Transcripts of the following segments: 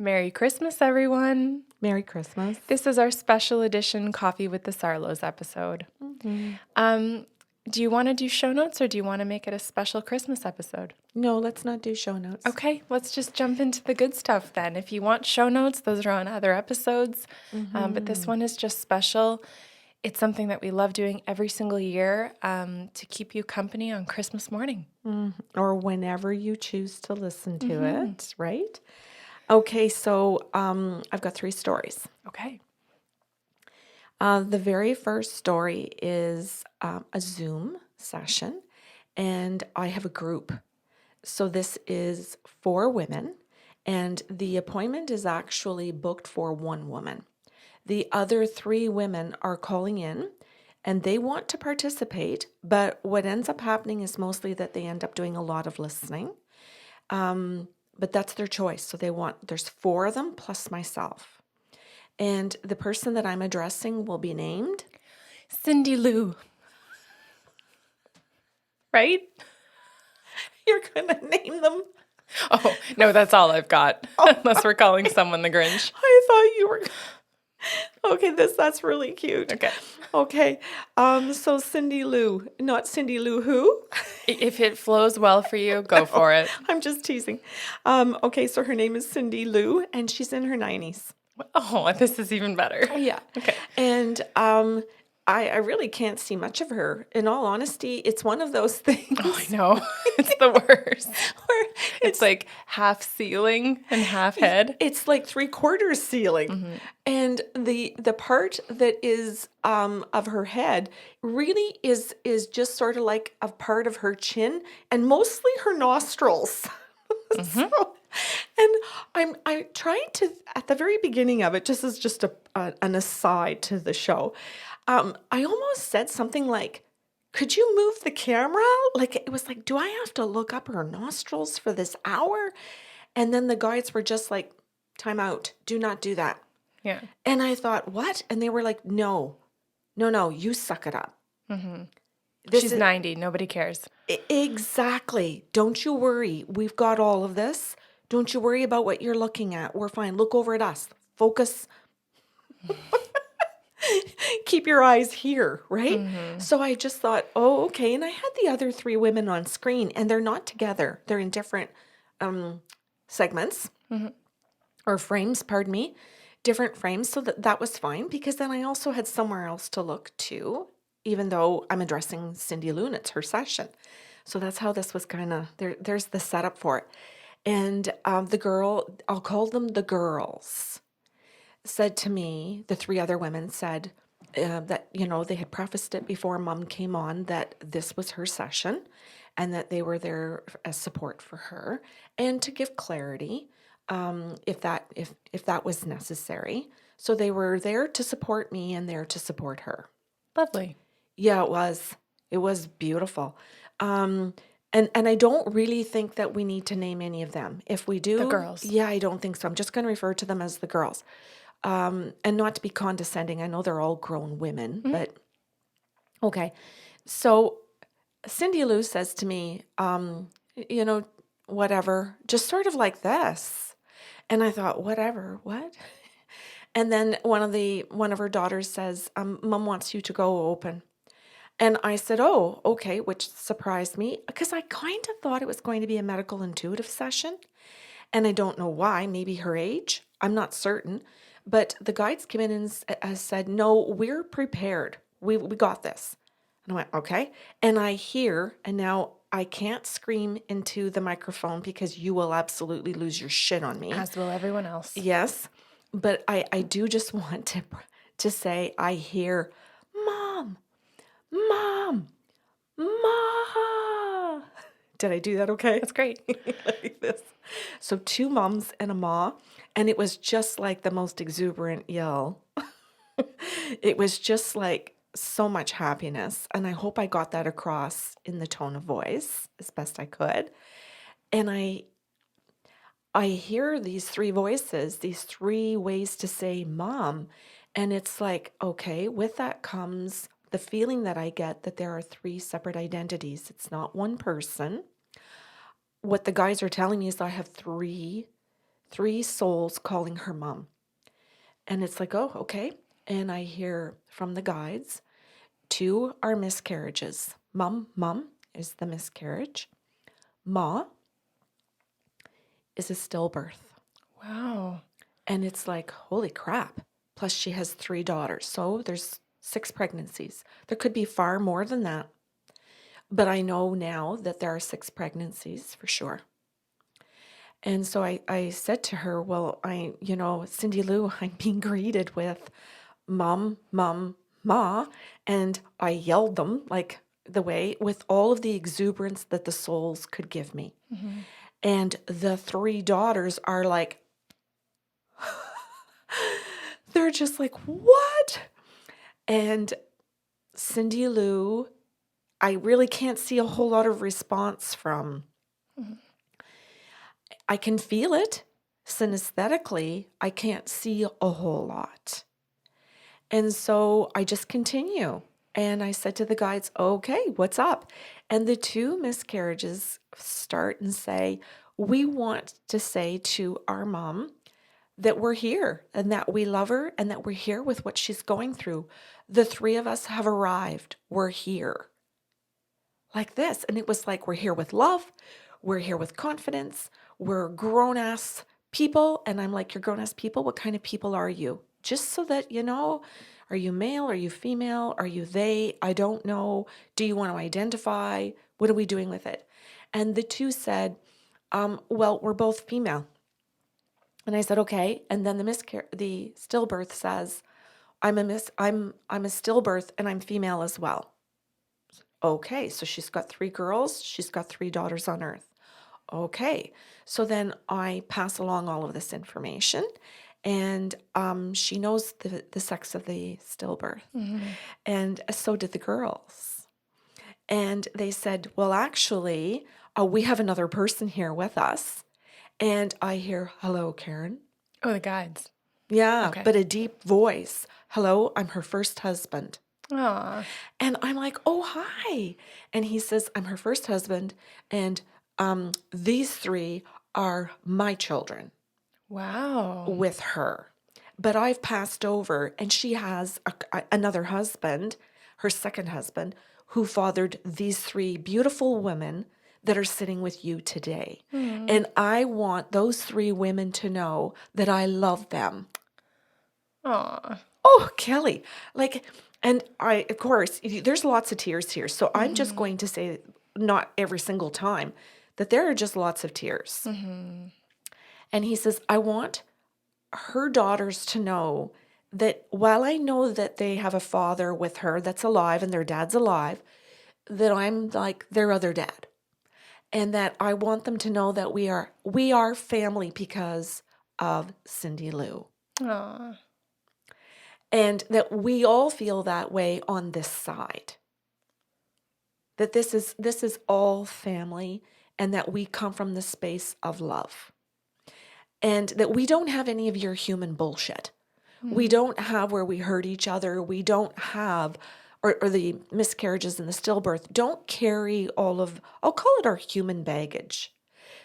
Merry Christmas, everyone. Merry Christmas. This is our special edition Coffee with the Sarlos episode. Do you want to do show notes or do you want to make it a special Christmas episode? No, let's not do show notes. Okay, let's just jump into the good stuff then. If you want show notes, those are on other episodes. But this one is just special. It's something that we love doing every single year to keep you company on Christmas morning. Or whenever you choose to listen to it, right? Okay, so I've got 3 stories. Okay. The very first story is a Zoom session, and I have a group. So this is 4 women, and the appointment is actually booked for 1 woman. The other 3 women are calling in, and they want to participate, but what ends up happening is mostly that they end up doing a lot of listening. But that's their choice. So there's 4 of them plus myself. And the person that I'm addressing will be named Cindy Lou. Right? You're going to name them? Oh, no, that's all I've got. Unless we're calling someone the Grinch. I thought you were... Okay, that's really cute. Okay. So Cindy Lou, not Cindy Lou who? If it flows well for you, go for it. I'm just teasing. Okay, so her name is Cindy Lou, and she's in her 90s. Oh, this is even better. Yeah. Okay. And I really can't see much of her. In all honesty, it's one of those things. Oh, I know. It's the worst. Where It's like half ceiling and half head. it's like 3/4 ceiling. And the part that is of her head really is just sort of like a part of her chin and mostly her nostrils. So, and I'm trying to, at the very beginning of it, just as just an aside to the show, I almost said something like, could you move the camera? Like, it was like, do I have to look up her nostrils for this hour? And then the guides were just like, time out. Do not do that. Yeah. And I thought, what? And they were like, no, you suck it up. She's 90. Nobody cares. Exactly. Don't you worry. We've got all of this. Don't you worry about what you're looking at. We're fine. Look over at us. Focus. Keep your eyes here, right? So I just thought, oh, okay. And I had the other 3 women on screen, and they're not together. They're in different segments or frames, pardon me, different frames. So that was fine, because then I also had somewhere else to look too, even though I'm addressing Cindy Lou, it's her session. So that's how this was kind of, there's the setup for it. And the girl, I'll call them the girls, said to me, the 3 other women said that, they had prefaced it before Mom came on that this was her session and that they were there as support for her and to give clarity if that was necessary. So they were there to support me and there to support her. Lovely. Yeah, it was. It was beautiful. And I don't really think that we need to name any of them. If we do, The girls. Yeah, I don't think so. I'm just going to refer to them as the girls. And not to be condescending. I know they're all grown women, but okay. So Cindy Lou says to me, whatever, just sort of like this. And I thought, whatever, what? And then one of her daughters says, Mom wants you to go open. And I said, oh, okay, which surprised me because I kind of thought it was going to be a medical intuitive session. And I don't know why, maybe her age, I'm not certain. But the guides came in and said, no, we're prepared. We got this. And I went, okay. And I hear, and now I can't scream into the microphone because you will absolutely lose your shit on me. As will everyone else. Yes. But I do just want to say, I hear, Mom, Ma. Did I do that okay? That's great. Like this. So 2 moms and a ma, and it was just like the most exuberant yell. It was just like so much happiness, and I hope I got that across in the tone of voice as best I could. And I hear these 3 voices, these 3 ways to say mom, and it's like, okay, with that comes the feeling that I get that there are 3 separate identities. It's not one person. What the guys are telling me is I have 3 3 souls calling her mom. And it's like, oh, okay. And I hear from the guides, 2 are miscarriages. Mum is the miscarriage. Ma is a stillbirth. Wow. And it's like, holy crap. Plus she has 3 daughters. So there's 6 pregnancies. There could be far more than that. But I know now that there are 6 pregnancies for sure. And so I said to her, well, Cindy Lou, I'm being greeted with mom, ma. And I yelled them like the way with all of the exuberance that the souls could give me. Mm-hmm. And the 3 daughters are like, they're just like, what? And Cindy Lou, I really can't see a whole lot of response from. Mm-hmm. I can feel it synesthetically. I can't see a whole lot. And so I just continue. And I said to the guides, okay, what's up? And the 2 miscarriages start and say, we want to say to our mom that we're here and that we love her and that we're here with what she's going through. The 3 of us have arrived. We're here. Like this. And it was like, we're here with love. We're here with confidence. We're grown-ass people. And I'm like, you're grown-ass people? What kind of people are you? Just so that you know, are you male? Are you female? Are you they? I don't know. Do you want to identify? What are we doing with it? And the 2 said, well, we're both female. And I said, okay. And then the stillbirth says, I'm a stillbirth and I'm female as well. Okay, so she's got 3 girls. She's got 3 daughters on earth. Okay, so then I pass along all of this information, and she knows the sex of the stillbirth, Mm-hmm. and so did the girls. And they said, well, actually, we have another person here with us. And I hear, hello, Karen. Oh, the guides. Yeah, Okay. but a deep voice. Hello, I'm her first husband. Aw. And I'm like, oh, hi. And he says, I'm her first husband, and these 3 are my children Wow. with her. But I've passed over, and she has another husband, her second husband, who fathered these 3 beautiful women that are sitting with you today. Mm. And I want those 3 women to know that I love them. Aw. Oh, Kelly, and I, of course, there's lots of tears here. So I'm just going to say, not every single time, that there are just lots of tears. Mm-hmm. And he says, I want her daughters to know that while I know that they have a father with her that's alive and their dad's alive, that I'm like their other dad. And that I want them to know that we are family because of Cindy Lou. Aw. And that we all feel that way on this side. That this is all family, and that we come from the space of love. And that we don't have any of your human bullshit. Mm-hmm. We don't have where we hurt each other. We don't have, or the miscarriages and the stillbirth don't carry all of, I'll call it our human baggage.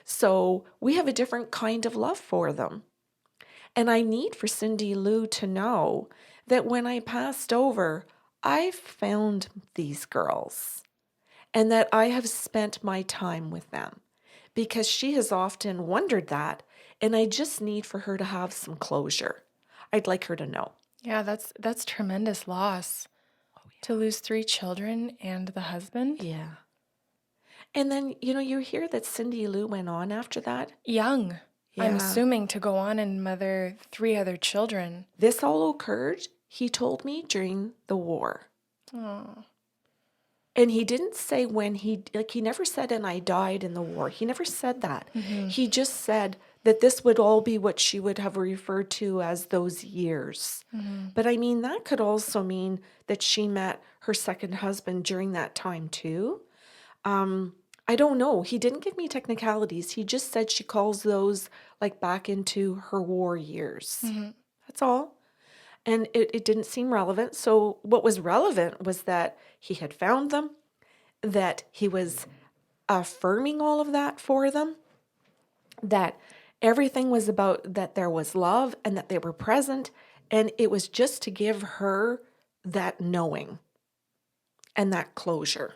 So we have a different kind of love for them. And I need for Cindy Lou to know that when I passed over, I found these girls and that I have spent my time with them, because she has often wondered that, and I just need for her to have some closure. I'd like her to know. Yeah, that's tremendous loss. Oh, yeah. To lose 3 children and the husband. Yeah. And then, you hear that Cindy Lou went on after that. Young. I'm Yeah. assuming to go on and mother 3 other children. This all occurred, he told me, during the war. Oh. And he didn't say when he never said, and I died in the war. He never said that. Mm-hmm. He just said that this would all be what she would have referred to as those years. Mm-hmm. But I mean, that could also mean that she met her second husband during that time too. I don't know. He didn't give me technicalities. He just said she calls those like back into her war years. Mm-hmm. That's all. And it didn't seem relevant. So what was relevant was that he had found them, that he was affirming all of that for them, that Everything was about that there was love and that they were present. And it was just to give her that knowing and that closure.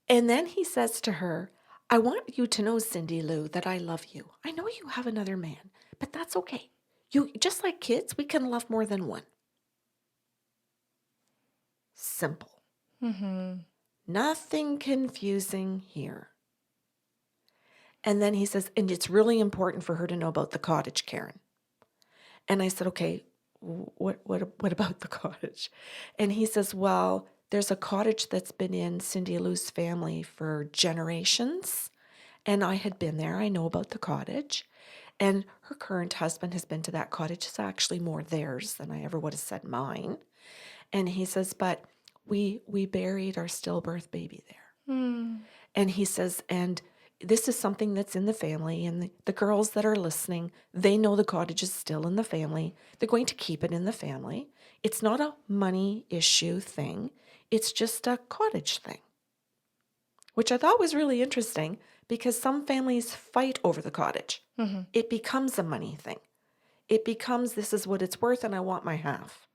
And then he says to her, I want you to know, Cindy Lou, that I love you. I know you have another man, but that's okay. You, just like kids, we can love more than one. Simple. Nothing confusing here. And then he says, and it's really important for her to know about the cottage, Karen. And I said, okay, what about the cottage? And he says, well, there's a cottage that's been in Cindy Lou's family for generations. And I had been there. I know about the cottage. And her current husband has been to that cottage. It's actually more theirs than I ever would have said mine. And he says, but we buried our stillbirth baby there. And he says, and this is something that's in the family. And the girls that are listening, they know the cottage is still in the family. They're going to keep it in the family. It's not a money issue thing. It's just a cottage thing, which I thought was really interesting because some families fight over the cottage. It becomes a money thing. It becomes, this is what it's worth and I want my half.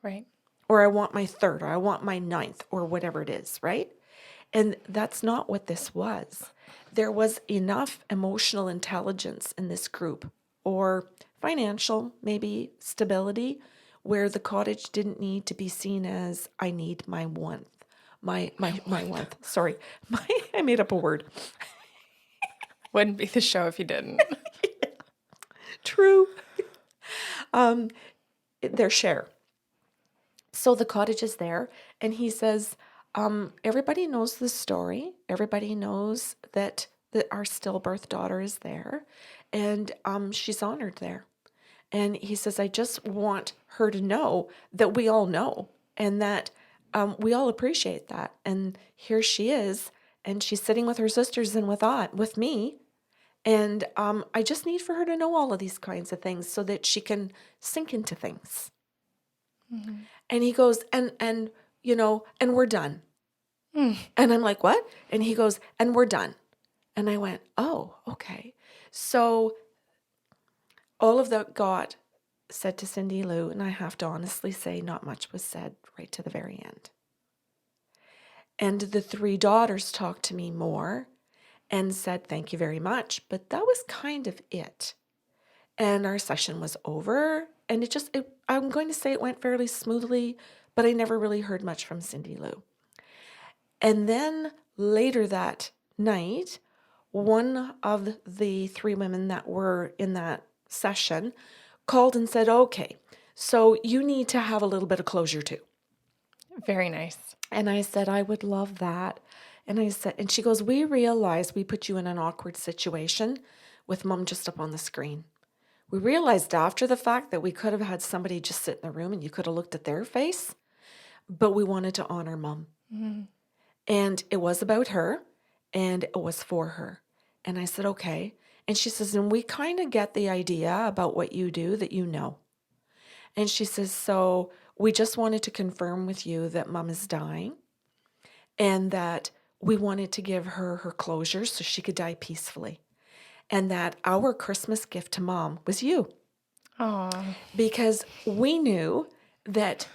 Right. Or I want my third, or I want my ninth, or whatever it is, right? And that's not what this was. There was enough emotional intelligence in this group, or financial, maybe stability, where the cottage didn't need to be seen as, I need my one. My one. Sorry. I made up a word. Wouldn't be the show if you didn't. True. Their share. So the cottage is there, and he says, everybody knows the story. Everybody knows that our stillbirth daughter is there, and she's honored there. And he says, I just want her to know that we all know, and that we all appreciate that. And here she is, and she's sitting with her sisters and with me. And I just need for her to know all of these kinds of things so that she can sink into things. And he goes, and you know, and we're done. And I'm like, what? And he goes, and we're done. And I went, oh, okay. So all of that got said to Cindy Lou, and I have to honestly say not much was said right to the very end. And the three daughters talked to me more and said, thank you very much. But that was kind of it. And our session was over. And I'm going to say it went fairly smoothly, but I never really heard much from Cindy Lou. And then later that night, one of the three women that were in that session called and said, okay, so you need to have a little bit of closure too. Very nice. And I said, I would love that. And she goes, we realized we put you in an awkward situation with Mom just up on the screen. We realized after the fact that we could have had somebody just sit in the room and you could have looked at their face, but we wanted to honor Mom. And it was about her and it was for her. And I said, okay. And she says, and we kind of get the idea about what you do that you know. And she says, so we just wanted to confirm with you that Mom is dying and that we wanted to give her her closure so she could die peacefully. And that our Christmas gift to Mom was you. Aww. Because we knew that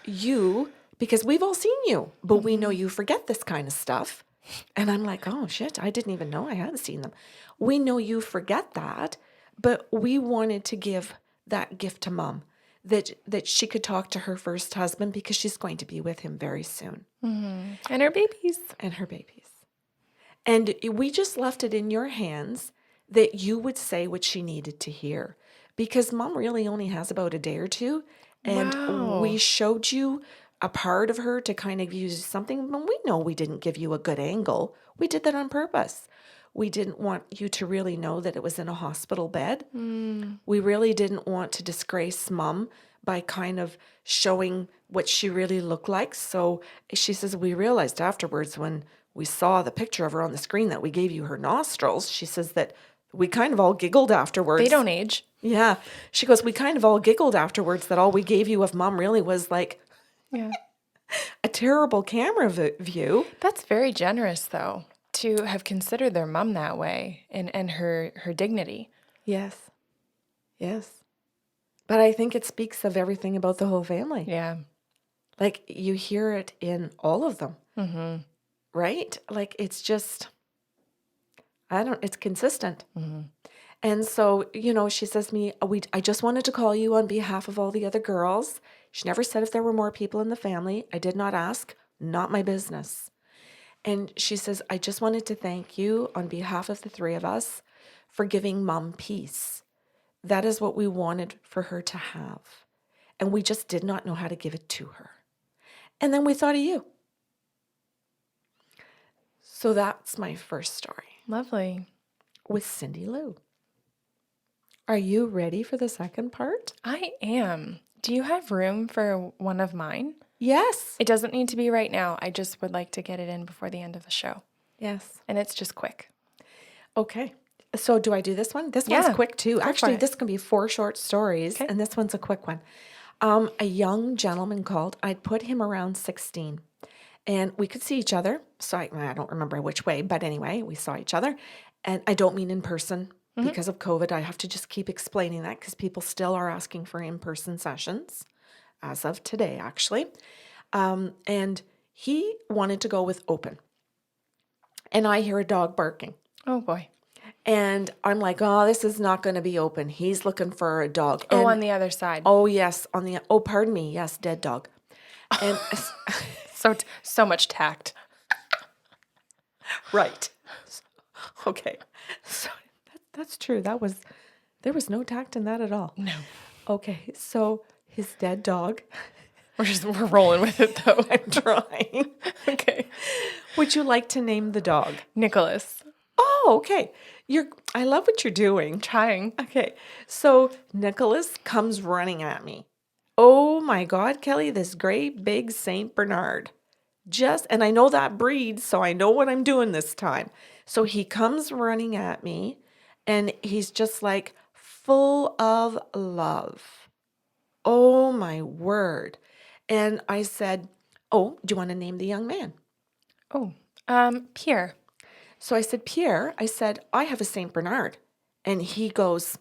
because we've all seen you, but we know you forget this kind of stuff. And I'm like, oh shit, I didn't even know I hadn't seen them. We know you forget that, but we wanted to give that gift to Mom, that she could talk to her first husband because she's going to be with him very soon. And her babies. And we just left it in your hands that you would say what she needed to hear, because Mom really only has about a day or two. And Wow. we showed you a part of her to kind of use something. But we know we didn't give you a good angle. We did that on purpose. We didn't want you to really know that it was in a hospital bed. We really didn't want to disgrace Mom by kind of showing what she really looked like. So she says, we realized afterwards when we saw the picture of her on the screen that we gave you her nostrils. She says that we kind of all giggled afterwards. They don't age. Yeah. She goes, we kind of all giggled afterwards that all we gave you of Mom really was like Yeah. a terrible camera view. That's very generous, though. to have considered their mom that way and her dignity. Yes. Yes. But I think it speaks of everything about the whole family. Yeah. Like you hear it in all of them, Mm-hmm. right? Like it's just, it's consistent. And so, she says to me, I just wanted to call you on behalf of all the other girls. She never said if there were more people in the family. I did not ask, not my business. And she says, I just wanted to thank you on behalf of the three of us for giving Mom peace. That is what we wanted for her to have. And we just did not know how to give it to her. And then we thought of you. So that's my first story Lovely. with Cindy Lou. Are you ready for the second part? I am. Do you have room for one of mine? Yes. It doesn't need to be right now. I just would like to get it in before the end of the show. Yes. And it's just quick. Okay. So do I do this one? This one's quick too. for Actually, it. this can be 4 short stories, Okay. and this one's a quick one. A young gentleman called. I'd put him around 16, and we could see each other. So I don't remember which way, but anyway, we saw each other. And I don't mean in person because of COVID. I have to just keep explaining that because people still are asking for in-person sessions as of today, actually. And he wanted to go with open. And I hear a dog barking. Oh, boy. And I'm like, oh, this is not going to be open. He's looking for a dog. Oh, And, on the other side. oh, yes. Pardon me. Yes, dead dog. And So much tact. right. Okay. So that's true. There was no tact in that at all. No. Okay. So his dead dog. We're rolling with it, though. I'm trying. Okay. Would you like to name the dog? Nicholas. Oh, okay. I love what you're doing. Trying. Okay. So Nicholas comes running at me. Oh my God, Kelly, this great big Saint Bernard. And I know that breed, so I know what I'm doing this time. So he comes running at me and he's just like full of love. Oh my word. And I said, oh, do you want to name the young man? Oh, Pierre. So I said, Pierre, I have a Saint Bernard. And he goes,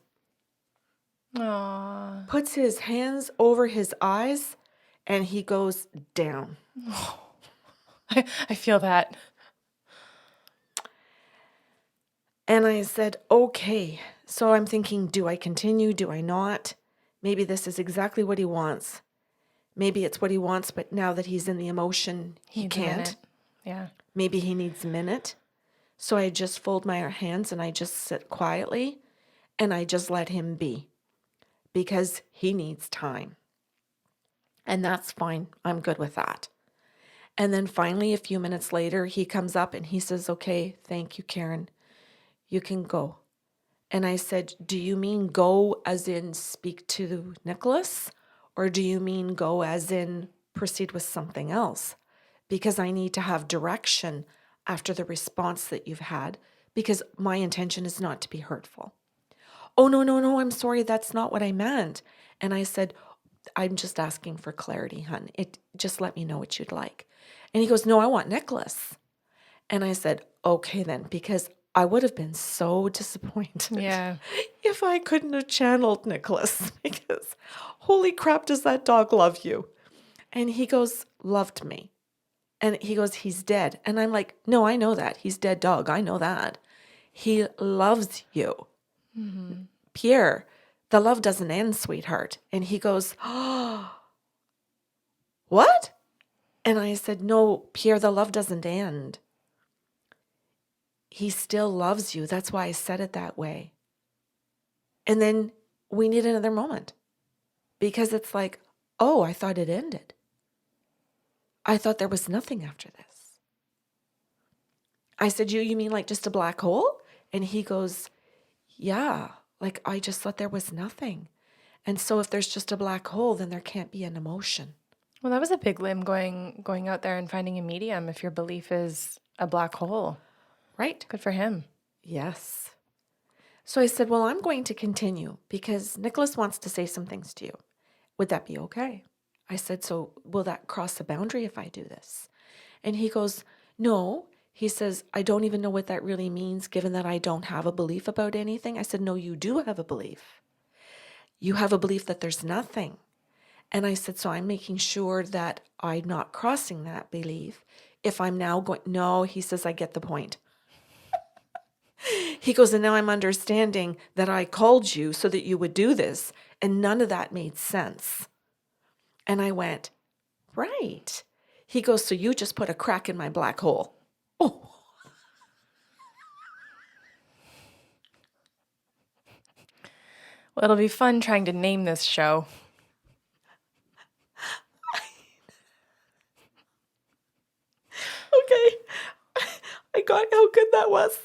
Aww. puts his hands over his eyes, and he goes down. I feel that. And I said, okay. So I'm thinking, do I continue? Do I not? Maybe this is exactly what he wants. Maybe it's what he wants, but now that he's in the emotion, he Needs a can't. minute. Yeah. Maybe he needs a minute. So I just fold my hands and I just sit quietly and I just let him be because he needs time. And that's fine. I'm good with that. And then finally, a few minutes later, he comes up and he says, okay, thank you, Karen. You can go. And I said, do you mean go as in speak to Nicholas? Or do you mean go as in proceed with something else? Because I need to have direction after the response that you've had, because my intention is not to be hurtful. Oh, no, I'm sorry, that's not what I meant. And I said, I'm just asking for clarity, hun. Just let me know what you'd like. And he goes, no, I want Nicholas. And I said, okay then, because I would have been so disappointed Yeah. if I couldn't have channeled Nicholas, because holy crap, does that dog love you? And he goes, loved me. And he goes, he's dead. And I'm like, no, I know that. He's dead dog. I know that. He loves you. Mm-hmm. Pierre, the love doesn't end, sweetheart. And he goes, oh, what? And I said, no, Pierre, the love doesn't end. He still loves you. That's why I said it that way. And then we need another moment because it's like, oh, I thought it ended. I thought there was nothing after this. I said, you mean like just a black hole? And he goes, yeah, like I just thought there was nothing. And so if there's just a black hole, then there can't be an emotion. Well, that was a big limb going out there and finding a medium if your belief is a black hole. Right? Good for him. Yes. So I said, well, I'm going to continue because Nicholas wants to say some things to you. Would that be okay? I said, so will that cross the boundary if I do this? And he goes, no. He says, I don't even know what that really means, given that I don't have a belief about anything. I said, no, you do have a belief. You have a belief that there's nothing. And I said, so I'm making sure that I'm not crossing that belief. If I'm now going, no, he says, I get the point. He goes, and now I'm understanding that I called you so that you would do this. And none of that made sense. And I went, right. He goes, so you just put a crack in my black hole. Oh. Well, it'll be fun trying to name this show. Okay. I got how good that was.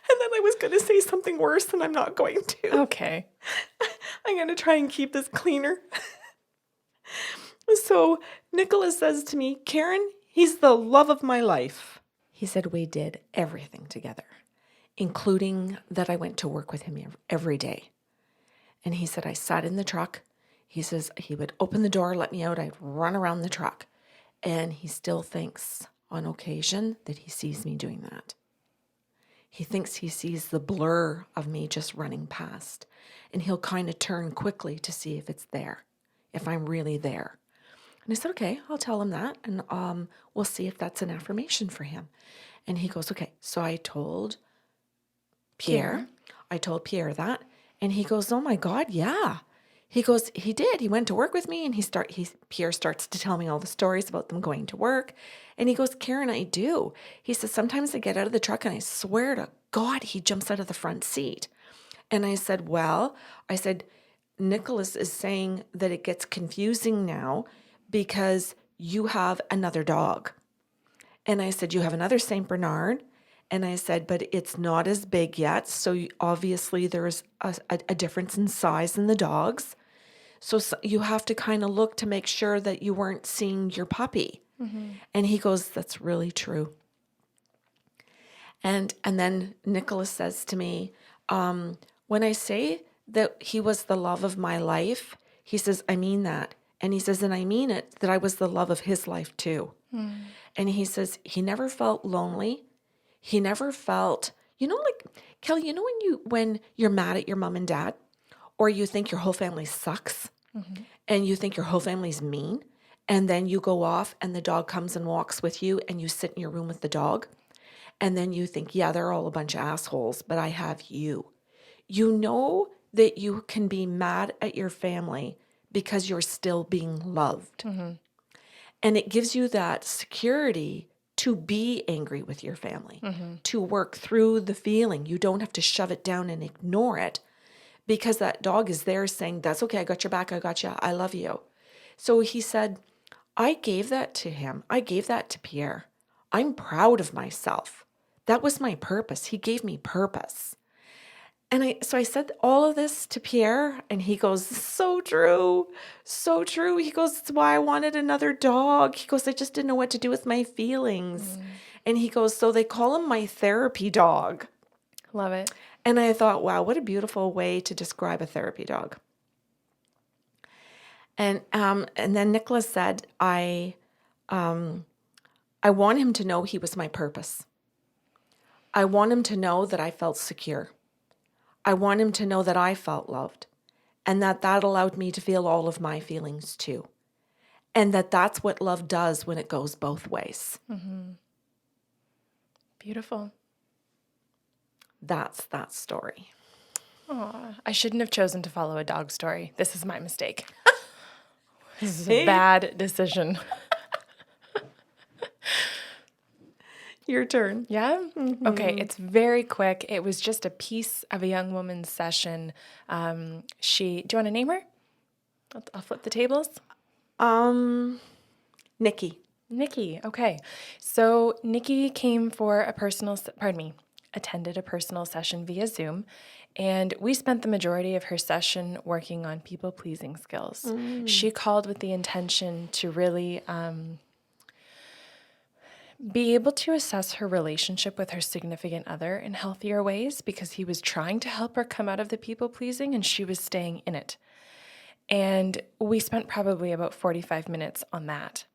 And then I was going to say something worse, and I'm not going to. Okay. I'm going to try and keep this cleaner. So Nicholas says to me, Karen, he's the love of my life. He said we did everything together, including that I went to work with him every day. And he said I sat in the truck. He says he would open the door, let me out. I'd run around the truck. And he still thinks on occasion that he sees me doing that. He thinks he sees the blur of me just running past. And he'll kind of turn quickly to see if it's there, if I'm really there. And I said, okay, I'll tell him that. And we'll see if that's an affirmation for him. And he goes, okay. So I told Pierre that. And he goes, oh my God, yeah. He goes, he did. He went to work with me, and Pierre starts to tell me all the stories about them going to work. And he goes, Karen, I do. He says, sometimes I get out of the truck and I swear to God, he jumps out of the front seat. And I said, Nicholas is saying that it gets confusing now because you have another dog. And I said, you have another St. Bernard. And I said, but it's not as big yet. So obviously there's a difference in size in the dogs. So you have to kind of look to make sure that you weren't seeing your puppy. Mm-hmm. And he goes, that's really true. And then Nicholas says to me, when I say that he was the love of my life, he says, I mean that. And he says, and I mean it, that I was the love of his life too. Mm. And he says, he never felt lonely. He never felt, like, Kelly, when you're mad at your mom and dad, or you think your whole family sucks, mm-hmm. and you think your whole family's mean, and then you go off and the dog comes and walks with you and you sit in your room with the dog, and then you think, yeah, they're all a bunch of assholes, but I have you. You know that you can be mad at your family because you're still being loved. Mm-hmm. And it gives you that security to be angry with your family, mm-hmm. to work through the feeling. You don't have to shove it down and ignore it because that dog is there saying, that's okay, I got your back, I got you, I love you. So he said, I gave that to him. I gave that to Pierre. I'm proud of myself. That was my purpose. He gave me purpose. And I said all of this to Pierre, and he goes, so true, so true. He goes, it's why I wanted another dog. He goes, I just didn't know what to do with my feelings. Mm. And he goes, so they call him my therapy dog. Love it. And I thought, wow, what a beautiful way to describe a therapy dog. And then Nicholas said, I want him to know he was my purpose. I want him to know that I felt secure. I want him to know that I felt loved, and that allowed me to feel all of my feelings too. And that's what love does when it goes both ways. Mm-hmm. Beautiful. That's that story. Aw, I shouldn't have chosen to follow a dog story. This is my mistake. This is a bad decision. Your turn. Yeah? Mm-hmm. Okay, it's very quick. It was just a piece of a young woman's session. Do you want to name her? I'll flip the tables. Nikki. Nikki, okay. So Nikki came for attended a personal session via Zoom, and we spent the majority of her session working on people-pleasing skills. Mm. She called with the intention to really be able to assess her relationship with her significant other in healthier ways, because he was trying to help her come out of the people-pleasing and she was staying in it. And we spent probably about 45 minutes on that.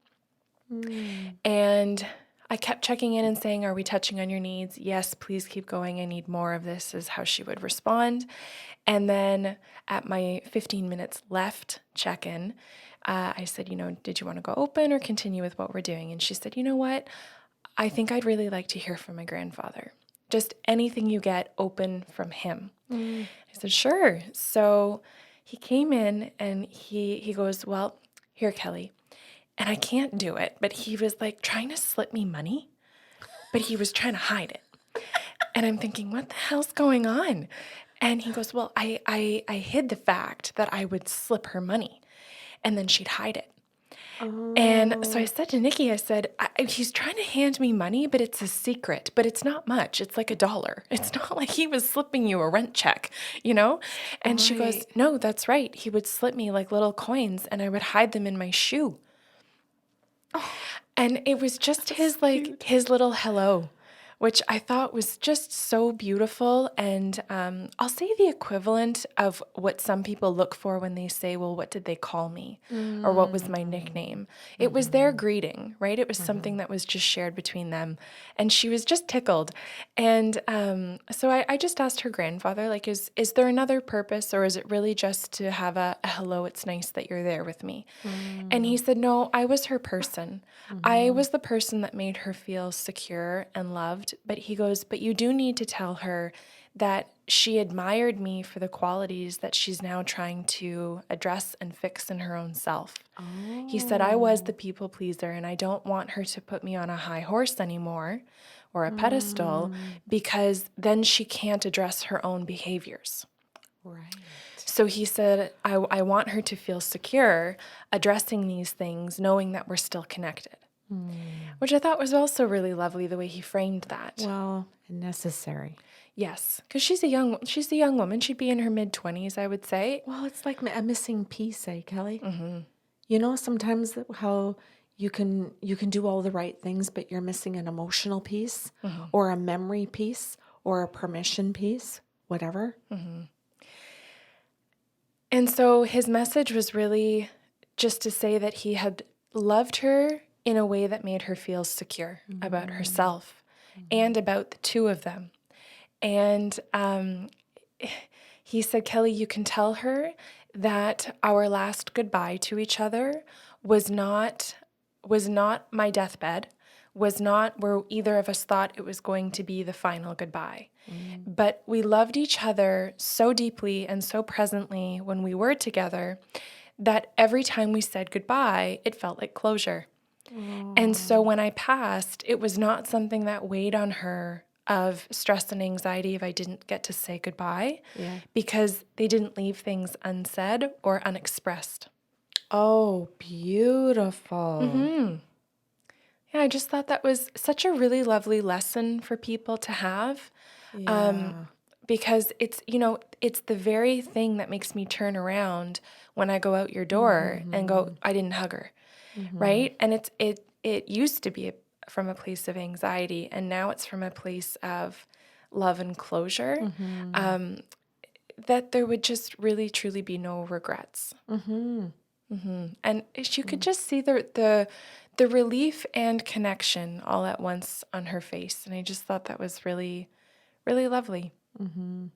Mm. And I kept checking in and saying, are we touching on your needs? Yes, please keep going. I need more of this, is how she would respond. And then at my 15 minutes left check-in, I said, did you want to go open or continue with what we're doing? And she said, you know what? I think I'd really like to hear from my grandfather. Just anything you get, open from him. I said, sure. So he came in and he goes, well, here, Kelly. And I can't do it. But he was like trying to slip me money, but he was trying to hide it. And I'm thinking, what the hell's going on? And he goes, well, I hid the fact that I would slip her money and then she'd hide it. And so I said to Nikki, I said, he's trying to hand me money, but it's a secret, but it's not much. It's like $1. It's not like he was slipping you a rent check, And she goes, Right. no, that's right. He would slip me like little coins and I would hide them in my shoe. And it was just his little hello, which I thought was just so beautiful. And I'll say the equivalent of what some people look for when they say, well, what did they call me? Or what was my nickname? It was their greeting, right? It was something that was just shared between them. And she was just tickled. And so I just asked her grandfather, like, is there another purpose, or is it really just to have a hello, it's nice that you're there with me? And he said, no, I was her person. I was the person that made her feel secure and loved. But he goes, but you do need to tell her that she admired me for the qualities that she's now trying to address and fix in her own self. He said, I was the people pleaser, and I don't want her to put me on a high horse anymore or a pedestal, because then she can't address her own behaviors. Right. So he said, I want her to feel secure addressing these things, knowing that we're still connected, which I thought was also really lovely, the way he framed that. Well, necessary. Yes, because she's a young woman. She'd be in her mid-20s, I would say. Well, it's like a missing piece, eh, Kelly? Sometimes how you can do all the right things, but you're missing an emotional piece or a memory piece or a permission piece, whatever. And so his message was really just to say that he had loved her in a way that made her feel secure about herself and about the two of them. And he said, Kelly, you can tell her that our last goodbye to each other was not my deathbed, was not where either of us thought it was going to be the final goodbye. But we loved each other so deeply and so presently when we were together that every time we said goodbye, it felt like closure. And so when I passed, it was not something that weighed on her of stress and anxiety if I didn't get to say goodbye, because they didn't leave things unsaid or unexpressed. Oh, beautiful. Yeah, I just thought that was such a really lovely lesson for people to have. Because it's the very thing that makes me turn around when I go out your door and go, I didn't hug her, right? And it used to be from a place of anxiety, and now it's from a place of love and closure, that there would just really, truly be no regrets. And you could just see the relief and connection all at once on her face, and I just thought that was really, really lovely. I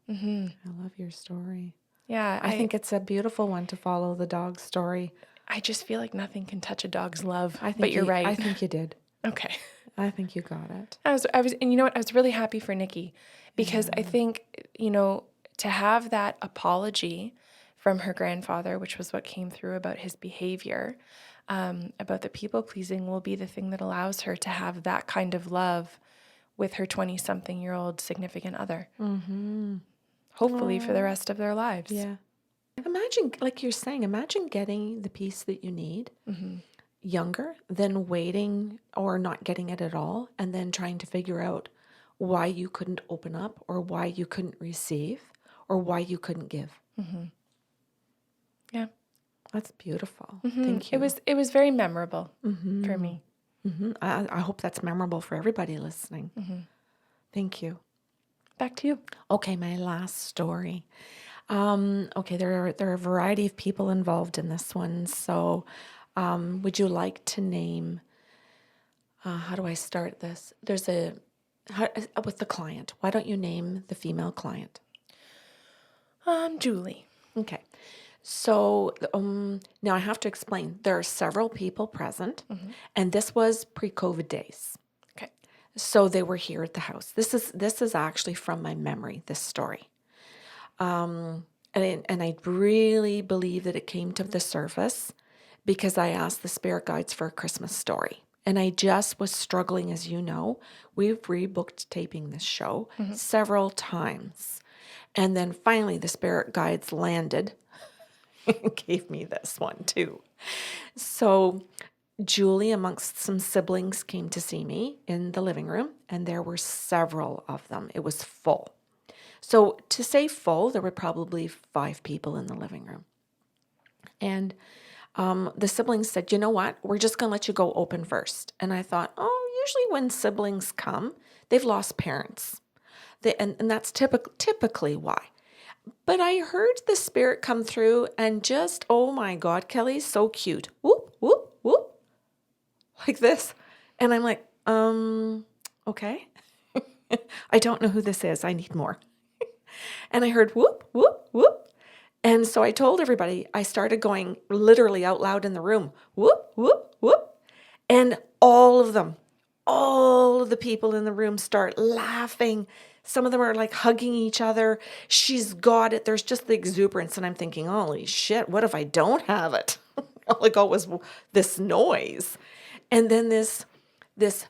love your story. Yeah, I think it's a beautiful one to follow the dog's story. I just feel like nothing can touch a dog's love. I think but you're right. I think you did. Okay. I think you got it. I was, and you know what? I was really happy for Nikki, because I think, to have that apology from her grandfather, which was what came through about his behavior, about the people pleasing, will be the thing that allows her to have that kind of love with her 20-something-year-old significant other. Hopefully for the rest of their lives. Yeah. Imagine, like you're saying, imagine getting the piece that you need younger than waiting or not getting it at all, and then trying to figure out why you couldn't open up, or why you couldn't receive, or why you couldn't give. Yeah. That's beautiful. Thank you. It was very memorable for me. I hope that's memorable for everybody listening. Thank you. Back to you. Okay, my last story. Okay, there are a variety of people involved in this one. So, would you like to name how do I start this? There's with the client. Why don't you name the female client? Julie. Okay. So now I have to explain. There are several people present, and this was pre-COVID days. Okay. So they were here at the house. This is actually from my memory, this story. And I really believe that it came to the surface because I asked the spirit guides for a Christmas story. And I just was struggling, as you know. We've rebooked taping this show several times. And then finally the spirit guides landed and gave me this one too. So Julie, amongst some siblings, came to see me in the living room, and there were several of them. It was full. So to say full, there were probably 5 people in the living room. And the siblings said, you know what? We're just going to let you go open first. And I thought, oh, usually when siblings come, they've lost parents. And that's typically why. But I heard the spirit come through and just, oh my God, Kelly's so cute. Whoop, whoop, whoop. Like this. And I'm like, okay. I don't know who this is. I need more. And I heard whoop, whoop, whoop. And so I told everybody, I started going literally out loud in the room, whoop, whoop, whoop. And all of the people in the room start laughing. Some of them are like hugging each other. She's got it. There's just the exuberance. And I'm thinking, holy shit, what if I don't have it? All I got was this noise. And then this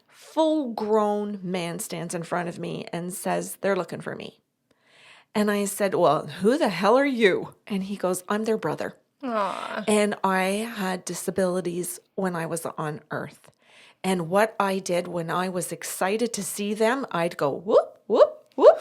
full-grown man stands in front of me and says, they're looking for me. And I said, well, who the hell are you? And he goes, I'm their brother. Aw. And I had disabilities when I was on Earth. And what I did when I was excited to see them, I'd go, whoop, whoop, whoop.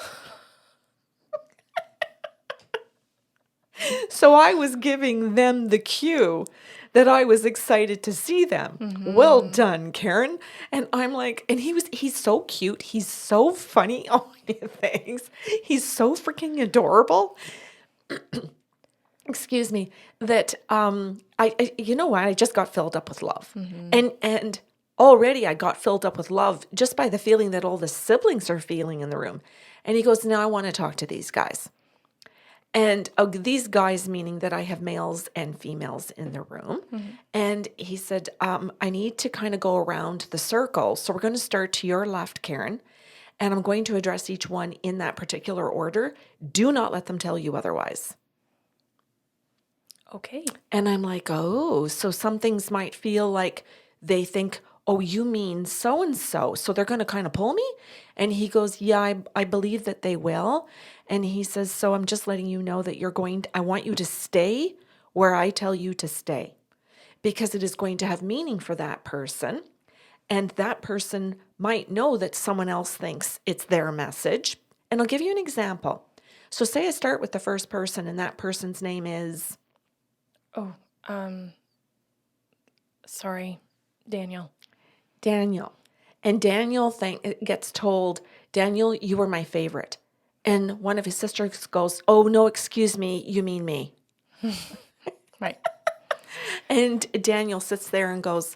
So I was giving them the cue that I was excited to see them. Well done, Karen. And I'm like, and he's so cute. He's so funny. Oh, thanks. He's so freaking adorable. Excuse me. That I you know what? I just got filled up with love. And already I got filled up with love just by the feeling that all the siblings are feeling in the room. And he goes, now I want to talk to these guys. And these guys, meaning that I have males and females in the room. And he said, I need to kind of go around the circle. So we're going to start to your left, Karen. And I'm going to address each one in that particular order. Do not let them tell you otherwise. Okay. And I'm like, oh, so some things might feel like they think, oh, you mean so-and-so. So they're going to kind of pull me? And he goes, yeah, I believe that they will. And he says, so I'm just letting you know that I want you to stay where I tell you to stay. Because it is going to have meaning for that person. And that person might know that someone else thinks it's their message. And I'll give you an example. So say I start with the first person and that person's name is... Oh, sorry, Daniel. Daniel. And Daniel gets told, Daniel, you were my favorite. And one of his sisters goes, oh, no, excuse me, you mean me. Right. And Daniel sits there and goes,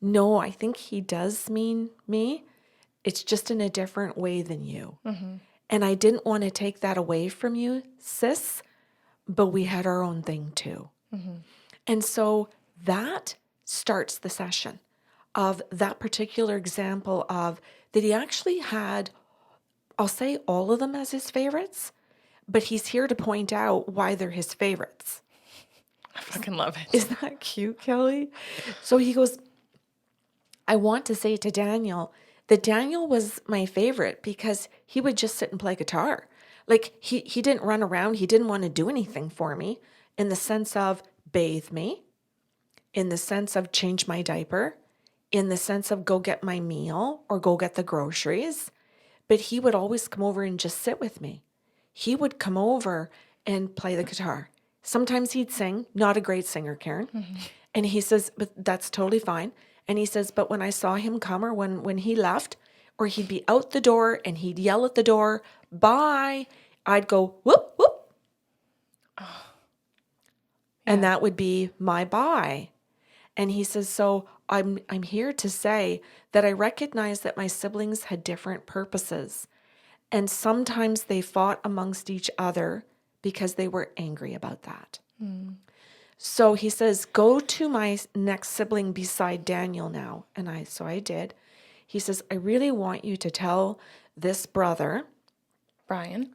no, I think he does mean me. It's just in a different way than you. And I didn't want to take that away from you, sis, but we had our own thing too. And so that starts the session of that particular example of that he actually had, I'll say all of them as his favorites, but he's here to point out why they're his favorites. I fucking love it. Isn't that cute, Kelly? So he goes, I want to say to Daniel that Daniel was my favorite because he would just sit and play guitar. Like he didn't run around. He didn't want to do anything for me in the sense of bathe me, in the sense of change my diaper, in the sense of go get my meal or go get the groceries. But he would always come over and just sit with me. He would come over and play the guitar. Sometimes he'd sing, not a great singer, Karen. And he says, but that's totally fine. And he says, but when I saw him come or when he left, or he'd be out the door and he'd yell at the door, bye, I'd go, whoop, whoop. And that would be my bye. And he says, so I'm here to say that I recognize that my siblings had different purposes. And sometimes they fought amongst each other because they were angry about that. So he says, go to my next sibling beside Daniel now. So I did. He says, I really want you to tell this brother, Brian,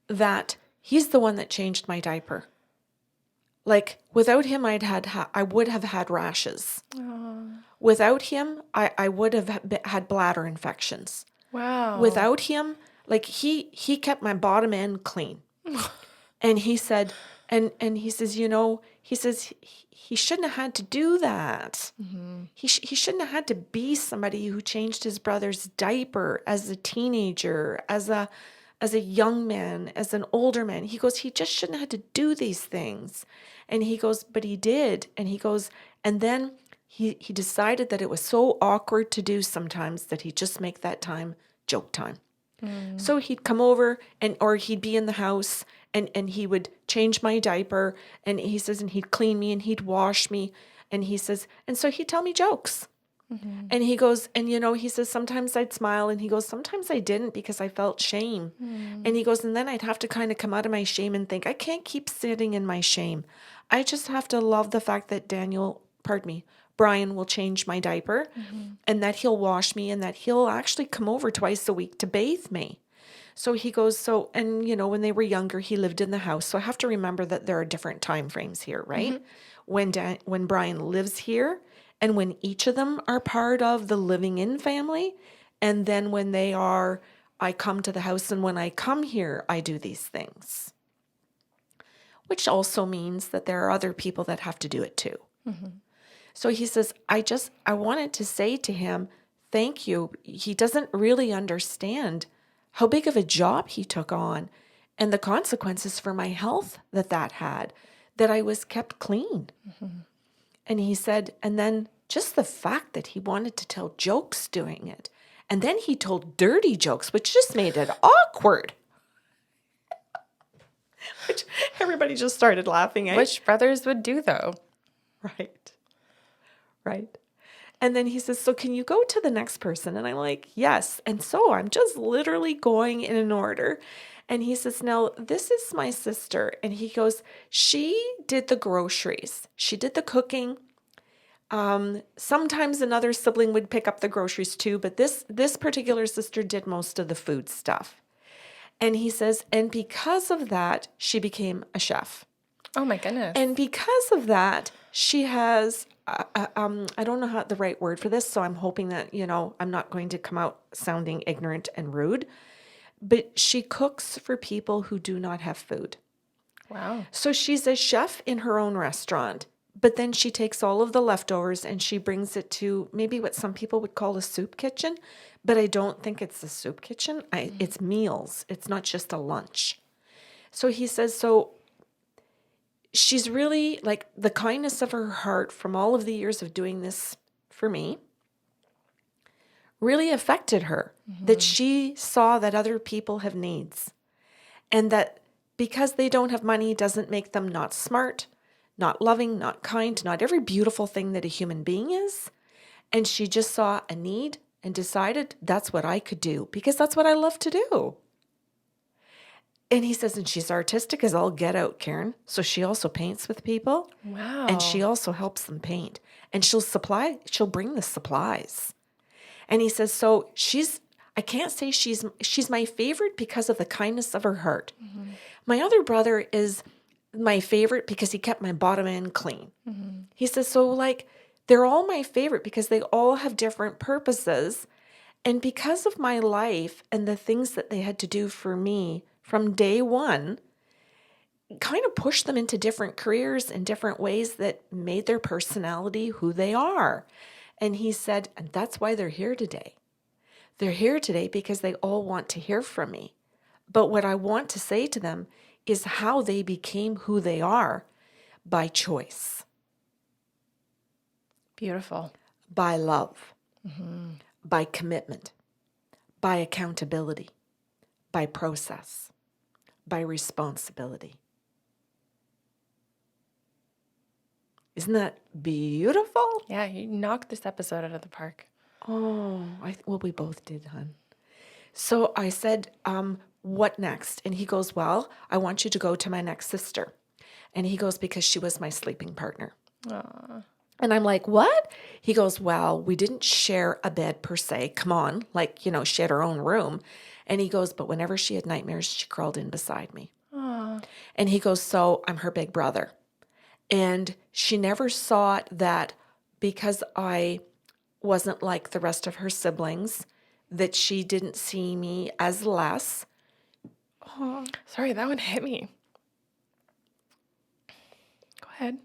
that he's the one that changed my diaper. Like, without him, I would have had rashes. Without him, I would have had bladder infections. Wow. Without him, like he kept my bottom end clean. And he said, and he says, he shouldn't have had to do that. He shouldn't have had to be somebody who changed his brother's diaper as a teenager, as a young man, as an older man. He goes, he just shouldn't have had to do these things. And he goes, but he did. And he goes, and then he decided that it was so awkward to do sometimes that he'd just make that time joke time. So he'd come over or he'd be in the house and he would change my diaper, and he says, and he'd clean me and he'd wash me. And he says, and so he'd tell me jokes. And he goes, and he says, sometimes I'd smile, and he goes, sometimes I didn't because I felt shame. And he goes, and then I'd have to kind of come out of my shame and think, I can't keep sitting in my shame. I just have to love the fact that Brian will change my diaper, and that he'll wash me, and that he'll actually come over twice a week to bathe me. So he goes, and when they were younger, he lived in the house. So I have to remember that there are different time frames here, right? When Brian lives here, and when each of them are part of the living in family, and then when I come to the house, and when I come here, I do these things. Which also means that there are other people that have to do it too. So he says, I wanted to say to him, thank you. He doesn't really understand how big of a job he took on and the consequences for my health that had, that I was kept clean. And he said, and then just the fact that he wanted to tell jokes doing it. And then he told dirty jokes, which just made it awkward. Which everybody just started laughing at. Which brothers would do, though. Right. And then he says, so can you go to the next person? And I'm like, yes. And so I'm just literally going in an order. And he says, now this is my sister. And he goes, she did the groceries. She did the cooking. Sometimes another sibling would pick up the groceries too, but this particular sister did most of the food stuff. And he says, and because of that, she became a chef. Oh my goodness. And because of that, she has, I don't know how the right word for this, so I'm hoping that, I'm not going to come out sounding ignorant and rude, but she cooks for people who do not have food. Wow. So she's a chef in her own restaurant, but then she takes all of the leftovers and she brings it to maybe what some people would call a soup kitchen, but I don't think it's a soup kitchen. It's meals. It's not just a lunch. So he says, so she's really, like, the kindness of her heart from all of the years of doing this for me really affected her, that she saw that other people have needs, and that because they don't have money doesn't make them not smart, not loving, not kind, not every beautiful thing that a human being is. And she just saw a need and decided that's what I could do because that's what I love to do. And he says, and she's artistic as all get out, Karen. So she also paints with people. Wow. And she also helps them paint. And she'll bring the supplies. And he says, so I can't say she's my favorite because of the kindness of her heart. My other brother is my favorite because he kept my bottom end clean. He says, so they're all my favorite because they all have different purposes. And because of my life and the things that they had to do for me from day one, kind of pushed them into different careers in different ways that made their personality who they are. And he said, and that's why they're here today. They're here today because they all want to hear from me. But what I want to say to them is how they became who they are by choice. Beautiful. By love, by commitment, by accountability, by process, by responsibility. Isn't that beautiful? Yeah, you knocked this episode out of the park. Oh, well, we both did, hon. So I said, what next? And he goes, well, I want you to go to my next sister. And he goes, because she was my sleeping partner. Aw. And I'm like, what? He goes, well, we didn't share a bed per se. Come on. Like, she had her own room. And he goes, but whenever she had nightmares, she crawled in beside me. Aw. And he goes, so I'm her big brother. And she never saw it that because I wasn't like the rest of her siblings, that she didn't see me as less. Oh, sorry, that one hit me. Go ahead.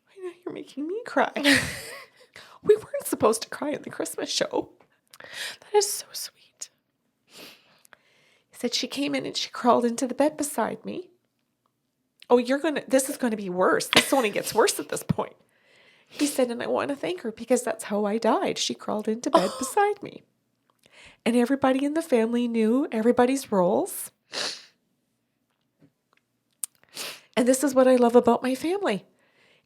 I know you're making me cry. We weren't supposed to cry at the Christmas show. That is so sweet. He said she came in and she crawled into the bed beside me. Oh, this is going to be worse. This only gets worse at this point. He said, and I want to thank her because that's how I died. She crawled into bed beside me. And everybody in the family knew everybody's roles. And this is what I love about my family,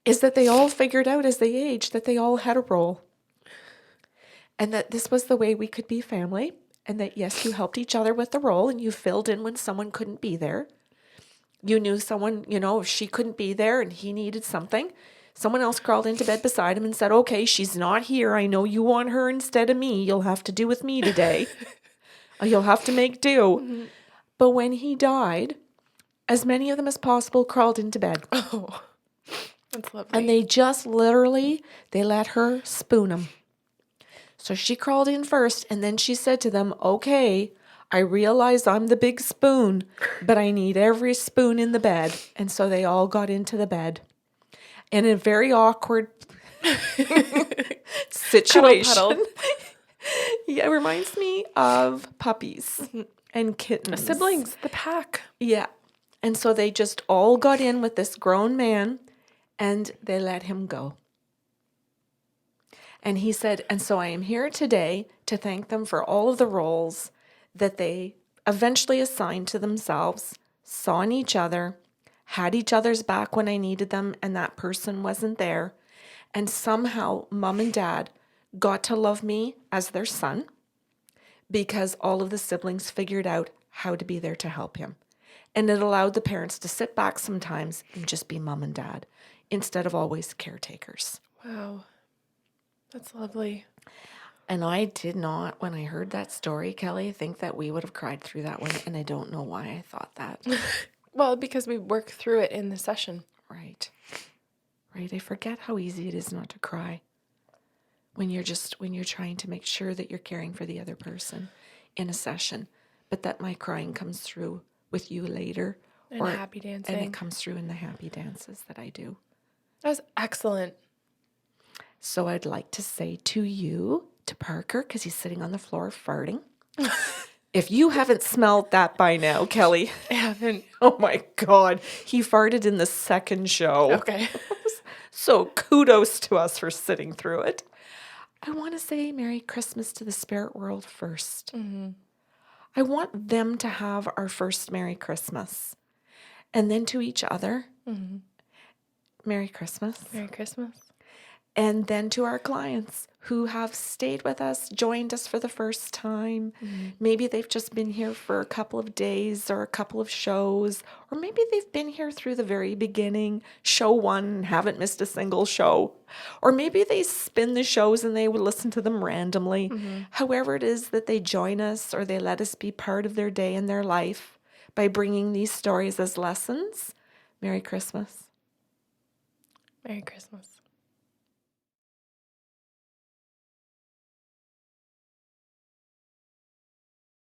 is that they all figured out as they aged that they all had a role. And that this was the way we could be family. And that, yes, you helped each other with the role and you filled in when someone couldn't be there. You knew someone, if she couldn't be there and he needed something, someone else crawled into bed beside him and said, okay, she's not here. I know you want her instead of me. You'll have to do with me today. You'll have to make do. Mm-hmm. But when he died, as many of them as possible crawled into bed. Oh, that's lovely. And they just literally, they let her spoon him. So she crawled in first and then she said to them, okay, I realize I'm the big spoon, but I need every spoon in the bed. And so they all got into the bed. In a very awkward situation. Cuddle. Yeah, it reminds me of puppies and kittens. Siblings, the pack. Yeah. And so they just all got in with this grown man and they let him go. And he said, and so I am here today to thank them for all of the roles that they eventually assigned to themselves, saw in each other, had each other's back when I needed them, and that person wasn't there. And somehow mom and dad got to love me as their son because all of the siblings figured out how to be there to help him. And it allowed the parents to sit back sometimes and just be mom and dad instead of always caretakers. Wow. That's lovely. And I did not, when I heard that story, Kelly, think that we would have cried through that one. And I don't know why I thought that. Well, because we work through it in the session. Right. Right. I forget how easy it is not to cry when you're trying to make sure that you're caring for the other person in a session, but that my crying comes through with you later. And happy dancing. And it comes through in the happy dances that I do. That was excellent. So I'd like to say to you, to Parker, because he's sitting on the floor farting. If you haven't smelled that by now, Kelly. I haven't. Oh my God. He farted in the second show. Okay. So kudos to us for sitting through it. I want to say Merry Christmas to the spirit world first. Mm-hmm. I want them to have our first Merry Christmas. And then to each other, Merry Christmas. Merry Christmas. And then to our clients who have stayed with us, joined us for the first time. Mm-hmm. Maybe they've just been here for a couple of days or a couple of shows, or maybe they've been here through the very beginning, show one, and haven't missed a single show. Or maybe they spin the shows and they would listen to them randomly. Mm-hmm. However it is that they join us or they let us be part of their day and their life by bringing these stories as lessons. Merry Christmas. Merry Christmas.